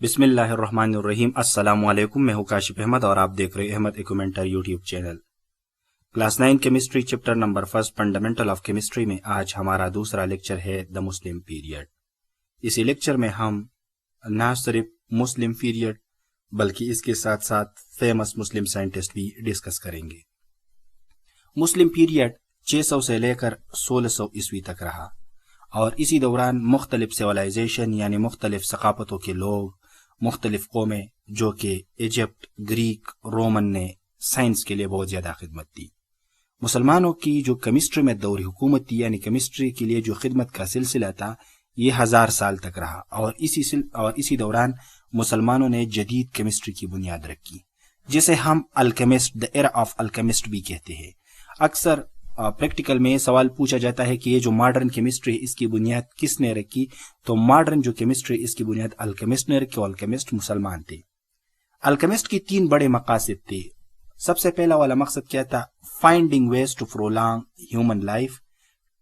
بسم اللہ الرحمن الرحیم۔ السلام علیکم، میں ہوں کاشف احمد اور آپ دیکھ رہے احمد ایکومنٹر YouTube channel. Class 9 chemistry chapter number 1 fundamental of chemistry میں آج ہمارا دوسرا لیکچر ہے دا مسلم پیریڈ۔ اسی لیکچر میں ہم نہ صرف مسلم پیریڈ بلکہ اس کے ساتھ ساتھ فیمس مسلم سائنٹسٹ بھی ڈسکس کریں گے۔ مسلم پیریڈ 600 سے لے کر 1600 عیسوی تک رہا اور اسی دوران مختلف سیولائزیشن یعنی مختلف ثقافتوں کے لوگ، مختلف قومیں جو کہ ایجپٹ، گریک، رومن نے سائنس کے لیے بہت زیادہ خدمت دی۔ مسلمانوں کی جو کیمسٹری میں دور حکومت تھی یعنی کیمسٹری کے لیے جو خدمت کا سلسلہ تھا یہ 1000 سال تک رہا اور اسی دوران مسلمانوں نے جدید کیمسٹری کی بنیاد رکھی جسے ہم alchemist, the era of alchemist بھی کہتے ہیں۔ اکثر پریکٹیکل میں سوال پوچھا جاتا ہے کہ یہ جو ماڈرن کیمسٹری ہے اس کی بنیاد کس نے رکھی، تو ماڈرن جو کیمسٹری اس کی بنیاد الکیمسٹ نے رکھی اور الکیمسٹ مسلمان تھے۔ الکیمسٹ کی 3 بڑے مقاصد تھے۔ سب سے پہلا والا مقصد کیا تھا؟ Finding ways to prolong human life,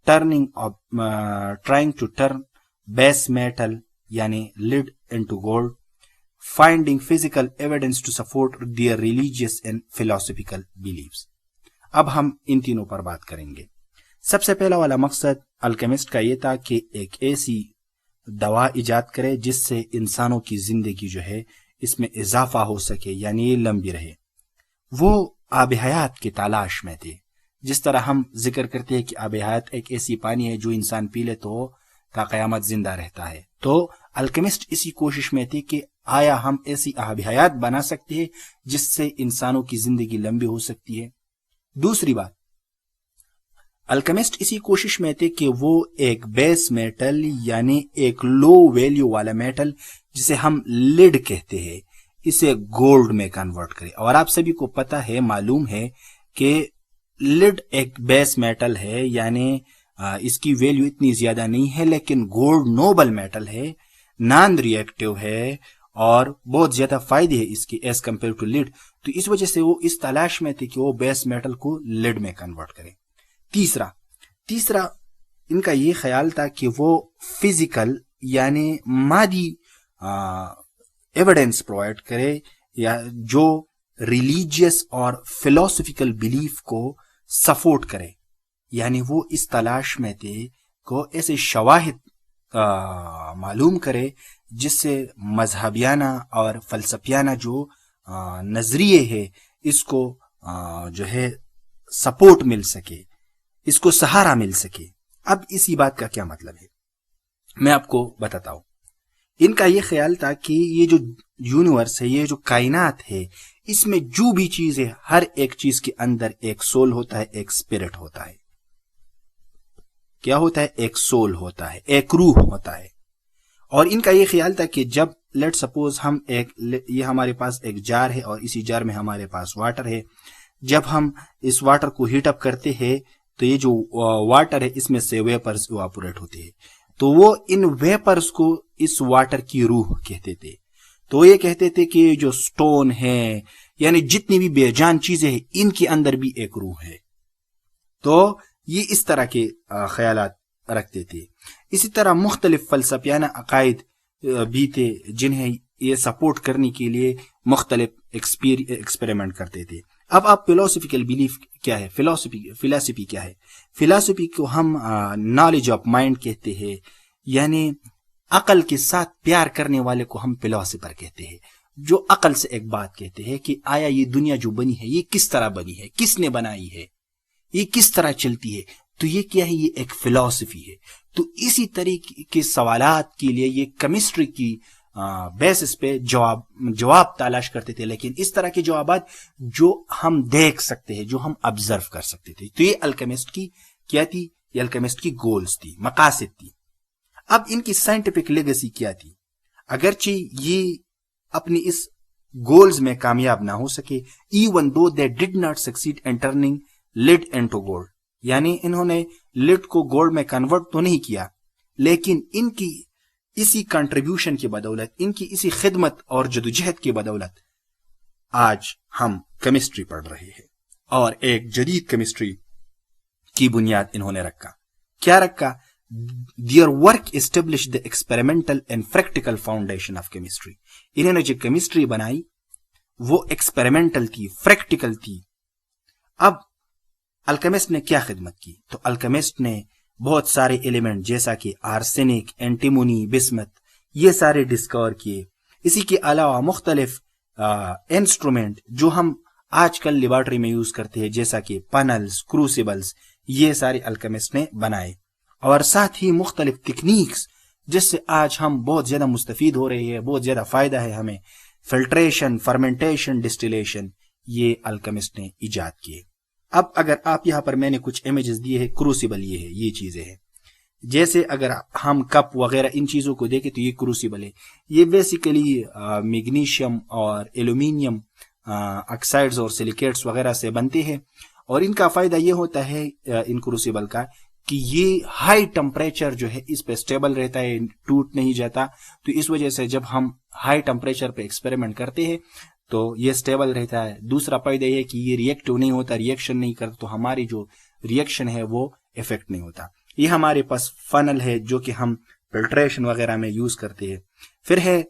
trying to turn base metal یعنی lead into gold, finding physical evidence to support their religious and philosophical beliefs. اب ہم ان تینوں پر بات کریں گے۔ سب سے پہلا والا مقصد الکیمسٹ کا یہ تھا کہ ایک ایسی دوا ایجاد کرے جس سے انسانوں کی زندگی جو ہے اس میں اضافہ ہو سکے یعنی یہ لمبی رہے۔ وہ آب حیات کی تلاش میں تھے۔ جس طرح ہم ذکر کرتے ہیں کہ آب حیات ایک ایسی پانی ہے جو انسان پی لے تو تا قیامت زندہ رہتا ہے، تو الکیمسٹ اسی کوشش میں تھے کہ آیا ہم ایسی آب حیات بنا سکتے ہیں جس سے انسانوں کی زندگی لمبی ہو سکتی ہے۔ دوسری بات، الکیمسٹ اسی کوشش میں تھے کہ وہ ایک بیس میٹل یعنی ایک لو ویلیو والا میٹل جسے ہم لیڈ کہتے ہیں اسے گولڈ میں کنورٹ کرے۔ اور آپ سبھی کو پتہ ہے، معلوم ہے کہ لیڈ ایک بیس میٹل ہے یعنی اس کی ویلیو اتنی زیادہ نہیں ہے، لیکن گولڈ نوبل میٹل ہے، نان ری ایکٹیو ہے اور بہت زیادہ فائدے ہیں اس کی ایز کمپیئر ٹو لیڈ۔ تو اس وجہ سے وہ اس تلاش میں تھے کہ وہ بیس میٹل کو لیڈ میں کنورٹ کرے۔ تیسرا ان کا یہ خیال تھا کہ وہ فزیکل یعنی مادی ایویڈنس پرووائڈ کرے یا جو ریلیجیس اور فلاسفیکل بلیف کو سپورٹ کرے، یعنی وہ اس تلاش میں تھے کہ ایسے شواہد معلوم کرے جس سے مذہبیانہ اور فلسفیانہ جو نظریے ہے اس کو جو ہے سپورٹ مل سکے، اس کو سہارا مل سکے۔ اب اسی بات کا کیا مطلب ہے میں آپ کو بتاتا ہوں۔ ان کا یہ خیال تھا کہ یہ جو یونیورس ہے، یہ جو کائنات ہے، اس میں جو بھی چیز ہے ہر ایک چیز کے اندر ایک سول ہوتا ہے، ایک اسپرٹ ہوتا ہے۔ کیا ہوتا ہے؟ ایک سول ہوتا ہے، ایک روح ہوتا ہے۔ اور ان کا یہ خیال تھا کہ جب لیٹ سپوز ہم یہ ہمارے پاس ایک جار ہے اور اسی جار میں ہمارے پاس واٹر ہے، جب ہم اس واٹر کو ہیٹ اپ کرتے ہیں تو یہ جو واٹر ہے اس میں سے ویپرز ایواپوریٹ ہوتے ہیں، تو وہ ان ویپرز کو اس واٹر کی روح کہتے تھے۔ تو یہ کہتے تھے کہ جو سٹون ہے یعنی جتنی بھی بے جان چیزیں ہیں ان کے اندر بھی ایک روح ہے۔ تو یہ اس طرح کے خیالات رکھتے تھے۔ اسی طرح مختلف فلسفیانہ عقائد بھی تھے جنہیں یہ سپورٹ کرنے کے لیے مختلف ایکسپیریمنٹ کرتے تھے۔ اب آپ فلاسفیکل بلیف کیا ہے؟ فلسفی کیا ہے؟ فلسفی کو ہم نالج آف مائنڈ کہتے ہیں، یعنی عقل کے ساتھ پیار کرنے والے کو ہم فلاسفر کہتے ہیں، جو عقل سے ایک بات کہتے ہیں کہ آیا یہ دنیا جو بنی ہے یہ کس طرح بنی ہے، کس نے بنائی ہے، یہ کس طرح چلتی ہے، تو یہ کیا ہے؟ یہ ایک فلسفی ہے۔ تو اسی طریقے کے سوالات کے لیے یہ کیمسٹری کی بیسس پہ جواب تلاش کرتے تھے، لیکن اس طرح کے جوابات جو ہم دیکھ سکتے ہیں، جو ہم آبزرو کر سکتے تھے۔ تو یہ الکیمسٹ کی کیا تھی؟ یہ الکیمسٹ کی گولز تھی، مقاصد تھی۔ اب ان کی سائنٹیفک لیگیسی کیا تھی؟ اگرچہ یہ اپنی اس گولز میں کامیاب نہ ہو سکے، even though they did not succeed in turning lead into gold, یعنی انہوں نے لیڈ کو گولڈ میں کنورٹ تو نہیں کیا، لیکن ان کی اسی کنٹریبیوشن کی بدولت، ان کی اسی خدمت اور جدوجہد کی بدولت آج ہم کیمسٹری پڑھ رہے ہیں اور ایک جدید کیمسٹری کی بنیاد انہوں نے رکھا۔ کیا رکھا؟ their work established the experimental and practical foundation of chemistry. انہوں نے جو کیمسٹری بنائی وہ ایکسپیریمنٹل تھی, پریکٹیکل تھی. اب الکیمسٹ نے کیا خدمت کی؟ تو الکیمسٹ نے بہت سارے ایلیمنٹ جیسا کہ آرسینک, اینٹیمونی, بسمت, یہ سارے ڈسکور کیے. اسی کے علاوہ مختلف انسٹرومنٹ جو ہم آج کل لیبارٹری میں یوز کرتے ہیں جیسا کہ پنلز, کروسیبلز, یہ سارے الکیمسٹ نے بنائے. اور ساتھ ہی مختلف تکنیکس جس سے آج ہم بہت زیادہ مستفید ہو رہے ہیں, بہت زیادہ فائدہ ہے ہمیں, فلٹریشن, فرمنٹیشن, ڈسٹیلیشن, یہ الکیمسٹ نے ایجاد کیے. اب اگر آپ یہاں پر میں نے کچھ امیجز دیے ہیں, کروسیبل یہ ہے, یہ چیزیں ہیں. جیسے اگر ہم کپ وغیرہ ان چیزوں کو دیکھیں تو یہ کروسیبل ہے. یہ بیسیکلی میگنیشیم اور ایلومینیم آکسائڈز اور سلیکیٹس وغیرہ سے بنتے ہیں. اور ان کا فائدہ یہ ہوتا ہے ان کروسیبل کا کہ یہ ہائی ٹمپریچر جو ہے اس پہ سٹیبل رہتا ہے, ٹوٹ نہیں جاتا. تو اس وجہ سے جب ہم ہائی ٹمپریچر پہ ایکسپیریمنٹ کرتے ہیں تو یہ سٹیبل رہتا ہے. دوسرا فائدہ یہ کہ یہ ریئیکٹو نہیں ہوتا, ریئیکشن نہیں کرتا, تو ہماری جو ریئیکشن ہے وہ افیکٹ نہیں ہوتا. یہ ہمارے پاس فنل ہے جو کہ ہم فلٹریشن وغیرہ میں یوز کرتے ہیں. پھر ہے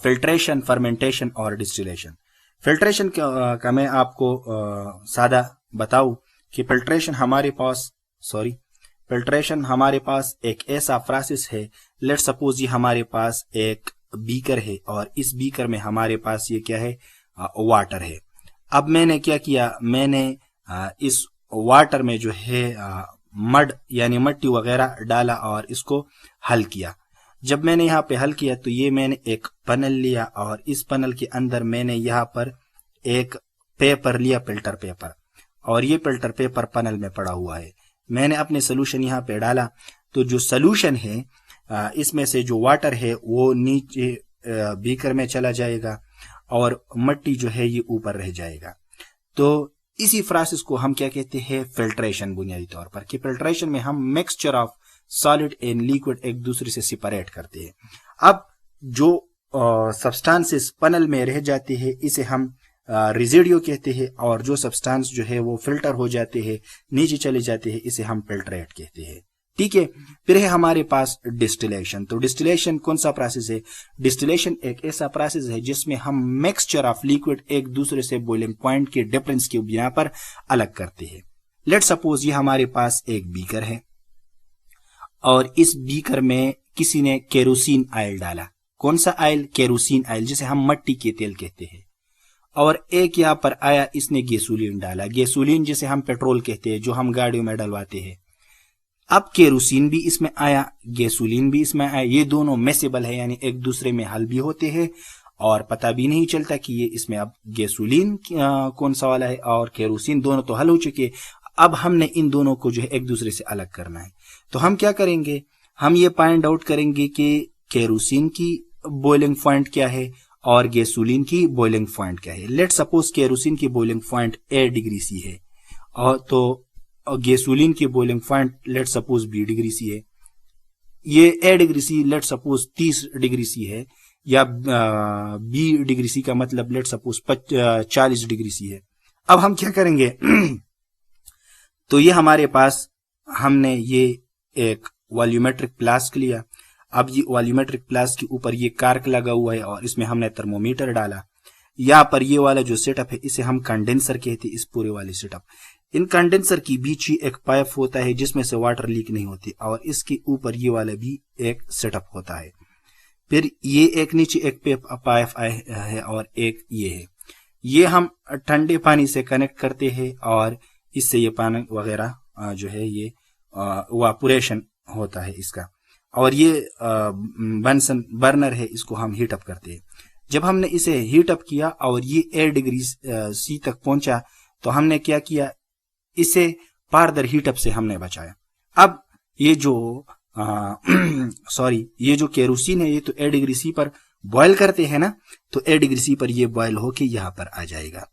فلٹریشن, فرمنٹیشن اور ڈسٹیلیشن. فلٹریشن کا میں آپ کو سادہ بتاؤں کہ فلٹریشن ہمارے پاس ایک ایسا پروسیس ہے. لیٹ سپوز یہ ہمارے پاس ایک بیکر ہے اور اس بیکر میں ہمارے پاس یہ کیا ہے, واٹر ہے. اب میں نے کیا کیا, میں نے اس واٹر میں جو ہے مڈ یعنی مٹی وغیرہ ڈالا اور اس کو حل کیا. جب میں نے یہاں پہ حل کیا تو یہ میں نے ایک پنل لیا اور اس پنل کے اندر میں نے یہاں پر ایک پیپر لیا, فلٹر پیپر, اور یہ فلٹر پیپر پنل میں پڑا ہوا ہے. میں نے اپنے سولوشن یہاں پہ ڈالا تو جو سولوشن ہے اس میں سے جو واٹر ہے وہ نیچے بیکر میں چلا جائے گا اور مٹی جو ہے یہ اوپر رہ جائے گا. تو اسی پروسیس کو ہم کیا کہتے ہیں, فلٹریشن. بنیادی طور پر کہ فلٹریشن میں ہم mixture of solid and liquid ایک دوسرے سے سپریٹ کرتے ہیں. اب جو سبسٹانسز پنل میں رہ جاتے ہیں اسے ہم ریزیڈیو کہتے ہیں, اور جو سبسٹانس جو ہے وہ فلٹر ہو جاتے ہیں, نیچے چلے جاتے ہیں, اسے ہم فلٹریٹ کہتے ہیں. ٹھیک ہے. پھر ہے ہمارے پاس ڈسٹیلیشن. تو ڈسٹیلیشن کون سا پروسیس ہے؟ ڈسٹیلیشن ایک ایسا پروسیس ہے جس میں ہم مکسچر آف لیکوڈ ایک دوسرے سے بوائلنگ پوائنٹ کے ڈفرنس کی بنا پر الگ کرتے ہیں. لیٹ سپوز یہ ہمارے پاس ایک بیکر ہے اور اس بیکر میں کسی نے کیروسین آئل ڈالا. کون سا آئل؟ کیروسین آئل, جسے ہم مٹی کے تیل کہتے ہیں. اور ایک یہاں پر آیا, اس نے گیسولین ڈالا. گیسولین جسے ہم پیٹرول کہتے ہیں جو ہم گاڑیوں میں ڈلواتے ہیں. اب کیروسین بھی اس میں آیا, گیسولین بھی اس میں آیا. یہ دونوں میسیبل ہے یعنی ایک دوسرے میں حل بھی ہوتے ہیں اور پتہ بھی نہیں چلتا کہ یہ اس میں اب گیسولین کون سا والا ہے اور کیروسین, دونوں تو حل ہو چکے. اب ہم نے ان دونوں کو جو ہے ایک دوسرے سے الگ کرنا ہے. تو ہم کیا کریں گے, ہم یہ فائنڈ آؤٹ کریں گے کہ کیروسین کی بوائلنگ پوائنٹ کیا ہے اور گیسولین کی بوائلنگ پوائنٹ کیا ہے. لیٹ سپوز کیروسین کی بوائلنگ پوائنٹ 8 ڈگری سی ہے اور تو گیسولین کی boiling point let suppose 20 degree C ہے. یہ 8 degree C let suppose 30 degree C ہے, یا 20 ڈگری سی کا مطلب لیٹ سپوز 40 ڈگری سی ہے. اب ہم کیا کریں گے, تو یہ ہمارے پاس ہم نے یہ ایک والیومیٹرک فلاسک لیا. اب یہ والیومیٹرک فلاسک کے اوپر یہ کارک لگا ہوا ہے اور اس میں ہم نے تھرمومیٹر ڈالا. یہاں پر یہ والا جو سیٹ اپ ہے اسے ہم کنڈینسر کہتے ہیں. اس پورے والے سیٹ اپ, ان کنڈینسر کی بیچ ہی ایک پائپ ہوتا ہے جس میں سے واٹر لیک نہیں ہوتی, اور اس کے اوپر یہ والا بھی ایک سیٹ اپ ہوتا ہے. پھر یہ ایک نیچے ایک پائپ ہے اور ایک یہ ہے. یہ ہم ٹھنڈے پانی سے کنیکٹ کرتے ہیں اور اس سے یہ پانی وغیرہ جو ہے یہ واپوریشن ہوتا ہے اس کا. اور یہ بنسن برنر ہے, اس کو ہم ہیٹ اپ کرتے ہیں. جب ہم نے اسے ہیٹ اپ کیا اور یہ 8 ڈگری سی تک پہنچا تو ہم نے کیا کیا, اسے فاردر ہیٹ اپ سے ہم نے بچایا. اب یہ جو کیروسین ہے یہ تو 8 ڈگری سی پر بوائل کرتے ہیں نا, تو 8 ڈگری سی پر یہ بوائل ہو کے یہاں پر آ جائے گا.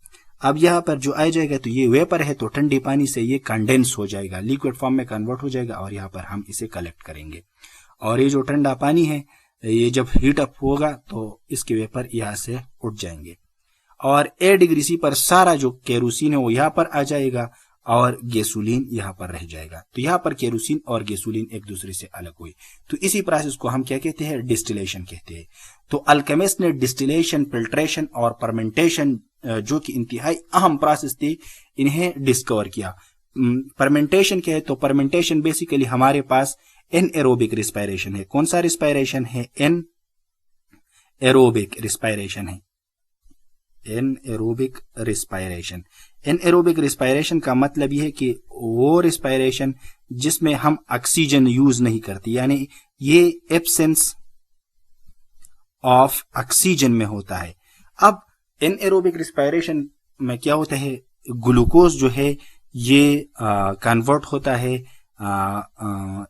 اب یہاں پر جو آ جائے گا تو یہ ویپر ہے, تو ٹھنڈے پانی سے یہ کنڈینس ہو جائے گا, لیکوڈ فارم میں کنورٹ ہو جائے گا اور یہاں پر ہم اسے کلیکٹ کریں گے. اور یہ جو ٹھنڈا پانی ہے یہ جب ہیٹ اپ ہوگا تو اس کے ویپر یہاں سے اٹھ جائیں گے اور 8 ڈگری سی پر سارا جو کیروسین ہے وہ یہاں پر آ جائے گا اور گیسولین یہاں پر رہ جائے گا. تو یہاں پر کیروسین اور گیسولین ایک دوسرے سے الگ ہوئی. تو اسی پروسیس کو ہم کیا کہتے ہیں؟ ڈسٹیلیشن کہتے ہیں. تو الکیمسٹ نے ڈسٹیلیشن، فلٹریشن اور فرمنٹیشن جو کہ انتہائی اہم پروسیس تھی انہیں ڈسکور کیا. فرمنٹیشن کیا ہے؟ تو فرمنٹیشن بیسیکلی ہمارے پاس ان ایروبک ریسپائریشن ہے. کون سا ریسپائریشن ہے؟ ان ایروبک ریسپائریشن ہے. ان ایروبک ریسپائریشن. ان ایروبک ریسپائریشن کا مطلب یہ ہے کہ وہ ریسپائریشن جس میں ہم آکسیجن یوز نہیں کرتے، یعنی یہ ایبسنس آف آکسیجن میں ہوتا ہے. اب ان ایروبک ریسپائریشن میں کیا ہوتا ہے؟ گلوکوز جو ہے یہ کنورٹ ہوتا ہے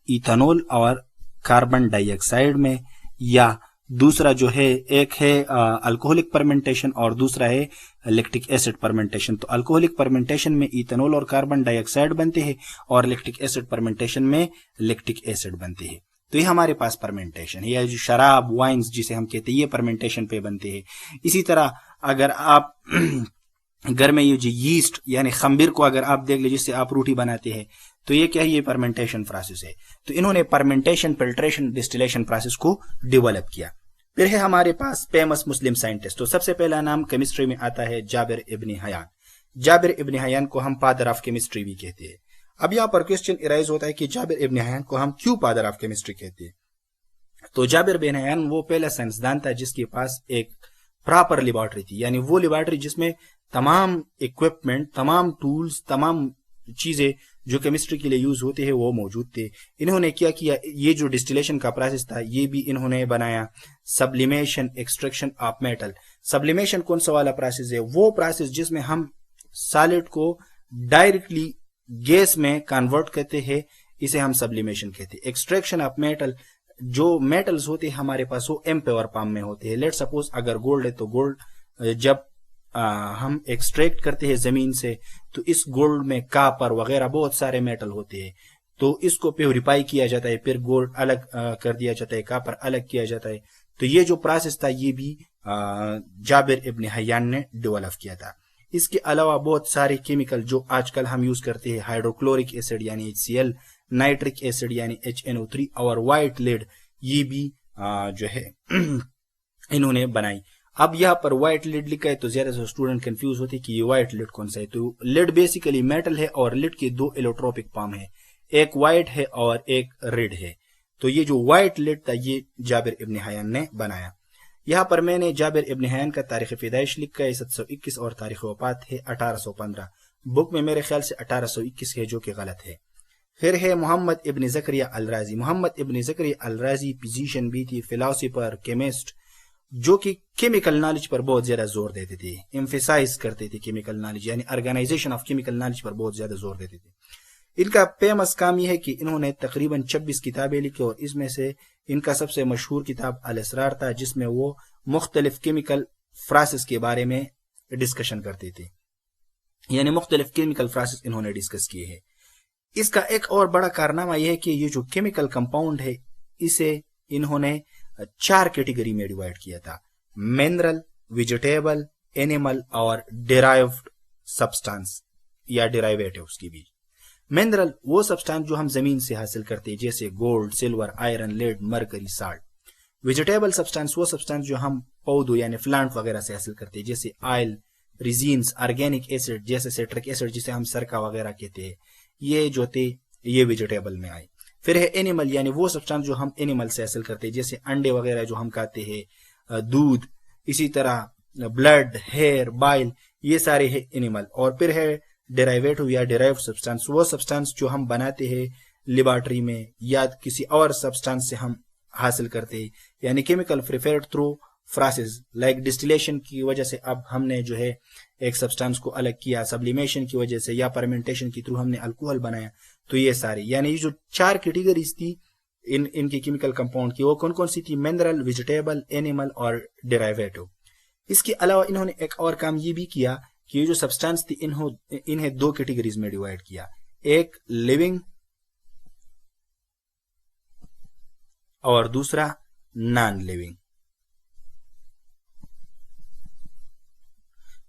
ایتھنول اور کاربن ڈائی آکسائڈ میں، یا دوسرا جو ہے ایک ہے الکوہولک فرمنٹیشن اور دوسرا ہے لیکٹک ایسڈ فرمنٹیشن. تو الکوہولک فرمنٹیشن میں ایتھنول اور کاربن ڈائی آکسائڈ بنتے ہیں اور لیکٹک ایسڈ فرمنٹیشن میں لیکٹک ایسڈ بنتے ہیں. تو یہ ہمارے پاس فرمنٹیشن ہے. یا جو شراب، وائنز جسے ہم کہتے ہیں، یہ فرمنٹیشن پہ بنتے ہیں. اسی طرح اگر آپ گھر میں یہ جو یسٹ یعنی خمیر کو اگر آپ دیکھ لیں جس سے آپ روٹی بناتے ہیں، تو یہ کیا ہے؟ یہ فرمنٹیشن پروسیس ہے. تو انہوں نے فرمنٹیشن، فلٹریشن، ڈسٹیلیشن پروسیس کو ڈیولپ کیا. پھر ہے ہمارے پاس فیمس مسلم سائنٹسٹ. تو سب سے پہلا نام کیمسٹری میں آتا ہے جابر ابن حیان. جابر ابن حیان کو ہم فادر آف کیمسٹری بھی کہتے ہیں. اب یہاں پر کوسچن ارائز ہوتا ہے کہ جابر ابن حیان کو ہم کیوں فادر آف کیمسٹری کہتے ہیں؟ تو جابر ابن حیان وہ پہلا سائنسدان تھا جس کے پاس ایک پراپر لیبارٹری تھی، یعنی وہ لیبارٹری جس میں تمام اکوپمنٹ، تمام ٹولز، تمام چیزیں جو کیمسٹری کے لیے یوز ہوتے ہیں وہ موجود تھے. انہوں نے کیا کیا؟ یہ جو ڈسٹیلیشن کا پروسیس تھا یہ بھی انہوں نے بنایا. Sublimation, extraction of metal. Sublimation کون سا والا پروسیس ہے؟ وہ پروسیس جس میں ہم سالڈ کو ڈائریکٹلی گیس میں کنورٹ کرتے ہیں، اسے ہم سبلیمیشن کہتے ہیں. ایکسٹریکشن آف میٹل، جو میٹلز ہوتے ہیں ہمارے پاس وہ ایم پیور فارم میں ہوتے ہیں. لیٹ سپوز اگر گولڈ ہے تو گولڈ جب ہم ایکسٹریکٹ کرتے ہیں زمین سے تو اس گولڈ میں کاپر وغیرہ بہت سارے میٹل ہوتے ہیں، تو اس کو پیوریفائی کیا جاتا ہے، پھر گولڈ الگ کر دیا جاتا ہے، کاپر الگ کیا جاتا ہے. تو یہ جو پروسیس تھا یہ بھی جابر ابن حیان نے ڈیولپ کیا تھا. اس کے علاوہ بہت سارے کیمیکل جو آج کل ہم یوز کرتے ہیں، ہائیڈروکلورک ایسڈ یعنی HCl، نائٹرک ایسڈ یعنی HNO3 اور وائٹ لیڈ، یہ بھی جو ہے انہوں نے بنائی. اب یہاں پر وائٹ لیڈ لکھا ہے تو زیادہ سے اسٹوڈنٹ کنفیوز ہوتے کہ یہ وائٹ لیڈ کون سا ہے. تو لیڈ بیسیکلی میٹل ہے اور لیڈ کے دو ایلوٹروپک فارم ہے، ایک وائٹ ہے اور ایک ریڈ ہے. تو یہ جو وائٹ لیڈ تھا یہ جابر ابن حیان نے بنایا. یہاں پر میں نے جابر ابن حیان کا تاریخ پیدائش لکھا ہے 721 اور تاریخ وفات ہے 1815. بک میں میرے خیال سے 1821 ہے جو کہ غلط ہے. پھر ہے محمد ابن زکریا الرازی. محمد ابن زکریا الرازی فزیشین بھی تھی، فلاسفر، کیمسٹ، جو کہ کیمیکل نالج پر بہت زیادہ زور دیتے تھے، ایمفیسائز کرتے تھے کیمیکل نالج یعنی آرگنائزیشن آف کیمیکل نالج پر بہت زیادہ زور دیتے تھے. ان کا فیمس کام یہ ہے کہ انہوں نے تقریباً 26 کتابیں لکھی اور اس میں سے ان کا سب سے مشہور کتاب الاسرار تھا جس میں وہ مختلف کیمیکل پروسیس کے بارے میں ڈسکشن کرتے تھے، یعنی مختلف کیمیکل پروسیس انہوں نے ڈسکس کیے ہیں. اس کا ایک اور بڑا کارنامہ یہ ہے کہ یہ جو کیمیکل کمپاؤنڈ ہے اسے انہوں نے 4 کیٹیگری میں ڈیوائڈ کیا تھا: منرل، ویجیٹیبل، اینیمل اور ڈیرائیوڈ سبسٹانس یا ڈیرائیویٹوز کی بھی. منرل وہ سبسٹانس جو ہم زمین سے حاصل کرتے ہیں جیسے gold, silver, iron, lead, mercury, salt. Vegetable substance وہ سبسٹانس جو ہم پودوں یعنی پلانٹ وغیرہ سے حاصل کرتے ہیں جیسے آئل، ریزینز، آرگینک ایسڈ جیسے سیٹرک ایسڈ جسے ہم سرکہ وغیرہ کہتے ہیں، یہ جو تھے یہ ویجیٹیبل میں آئے. پھر ہے اینیمل یعنی وہ سبسٹانس جو ہم اینیمل سے حاصل کرتے ہیں جیسے انڈے وغیرہ جو ہم کھاتے ہیں، دودھ، اسی طرح بلڈ، ہیئر، بائل، یہ سارے ہے اینیمل. اور پھر ہے ڈیرائیویٹو یا ڈیرائیوڈ سبسٹانس وہ سبسٹانس جو ہم بناتے ہیں لیبارٹری میں یا کسی اور سبسٹانس سے ہم حاصل کرتے ہیں، یعنی chemical prepared through process like distillation کی وجہ سے اب ہم نے جو ہے ایک سبسٹانس کو الگ کیا، سبلیمیشن کی وجہ سے یا فرمنٹیشن کے تھرو ہم نے الکوہل بنایا. تو یہ ساری یعنی یہ جو 4 کیٹیگریز تھی ان کی کیمیکل کمپاؤنڈ کی وہ کون کون سی تھی؟ منرل، ویجیٹیبل، اینیمل اور ڈیرائیویٹو. اس کے علاوہ انہوں نے ایک اور کام یہ بھی کیا کہ یہ جو سبسٹانس تھی انہیں 2 کیٹیگریز میں ڈیوائڈ کیا، ایک لیونگ اور دوسرا نان لیونگ.